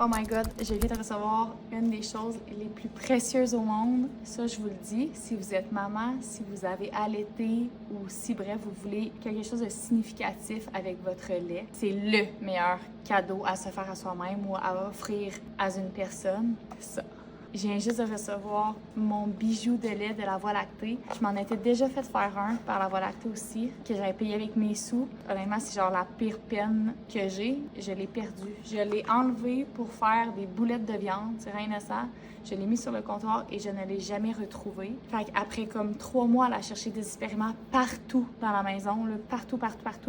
Oh my god, je viens de recevoir une des choses les plus précieuses au monde. Ça, je vous le dis, si vous êtes maman, si vous avez allaité ou si, bref, vous voulez quelque chose de significatif avec votre lait, c'est le meilleur cadeau à se faire à soi-même ou à offrir à une personne. C'est ça. Je viens juste de recevoir mon bijou de lait de la Voie lactée. Je m'en étais déjà fait faire un par la Voie lactée aussi, que j'avais payé avec mes sous. Honnêtement, c'est genre la pire peine que j'ai. Je l'ai perdu. Je l'ai enlevé pour faire des boulettes de viande, c'est rien de ça. Je l'ai mis sur le comptoir et je ne l'ai jamais retrouvé. Fait qu'après comme 3 mois à la chercher désespérément partout dans la maison, là, partout,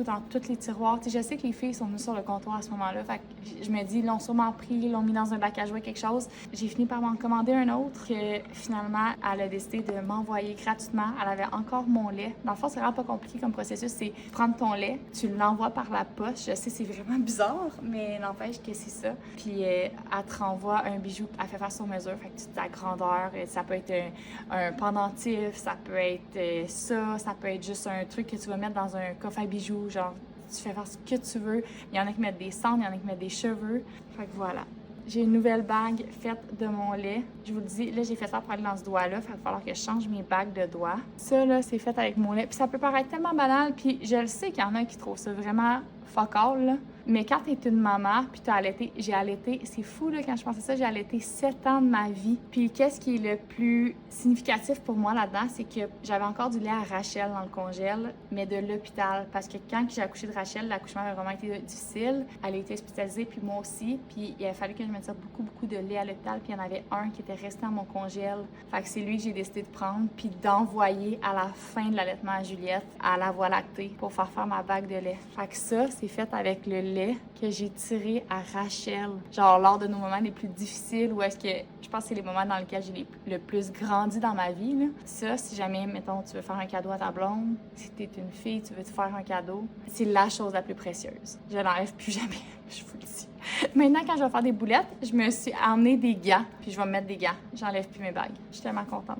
dans tous les tiroirs. Tu sais, je sais que les filles sont venues sur le comptoir à ce moment-là. Fait que je me dis, ils l'ont sûrement pris, ils l'ont mis dans un bac à jouets, quelque chose. J'ai fini par m'en commander un autre que finalement, elle a décidé de m'envoyer gratuitement. Elle avait encore mon lait. Dans le fond, c'est vraiment pas compliqué comme processus. C'est prendre ton lait, tu l'envoies par la poste. Je sais, c'est vraiment bizarre, mais n'empêche que c'est ça. Puis elle te renvoie un bijou. Elle fait faire sur mesure. Fait que tu ta grandeur. Ça peut être un pendentif, ça peut être ça peut être juste un truc que tu vas mettre dans un coffre à bijoux. Genre, tu fais faire ce que tu veux. Il y en a qui mettent des cendres, il y en a qui mettent des cheveux. Fait que voilà. J'ai une nouvelle bague faite de mon lait. Je vous le dis, là, j'ai fait ça pour aller dans ce doigt-là. Il va falloir que je change mes bagues de doigts. Ça, là, c'est fait avec mon lait. Puis ça peut paraître tellement banal. Puis je le sais qu'il y en a qui trouvent ça vraiment fuck all, là. Mais quand t'es une maman, puis t'as allaité, j'ai allaité, c'est fou, là, quand je pense à ça, j'ai allaité 7 ans de ma vie. Puis qu'est-ce qui est le plus significatif pour moi là-dedans, c'est que j'avais encore du lait à Rachel dans le congèle, mais de l'hôpital. Parce que quand j'ai accouché de Rachel, l'accouchement avait vraiment été difficile. Elle a été hospitalisée, puis moi aussi. Puis il a fallu que je mette beaucoup de lait à l'hôpital. Puis il y en avait un qui était resté dans mon congèle. Fait que c'est lui que j'ai décidé de prendre, puis d'envoyer à la fin de l'allaitement à Juliette à la Voie lactée pour faire ma bague de lait. Fait que ça, c'est fait avec le lait que j'ai tiré à Rachel. Genre lors de nos moments les plus difficiles, où est-ce que je pense que c'est les moments dans lesquels j'ai le plus grandi dans ma vie, là. Ça, si jamais, mettons, tu veux faire un cadeau à ta blonde, si t'es une fille, tu veux te faire un cadeau, c'est la chose la plus précieuse. Je l'enlève plus jamais, je vous le dis. Maintenant, quand je vais faire des boulettes, je me suis emmené des gants, puis je vais me mettre des gants. J'enlève plus mes bagues. Je suis tellement contente.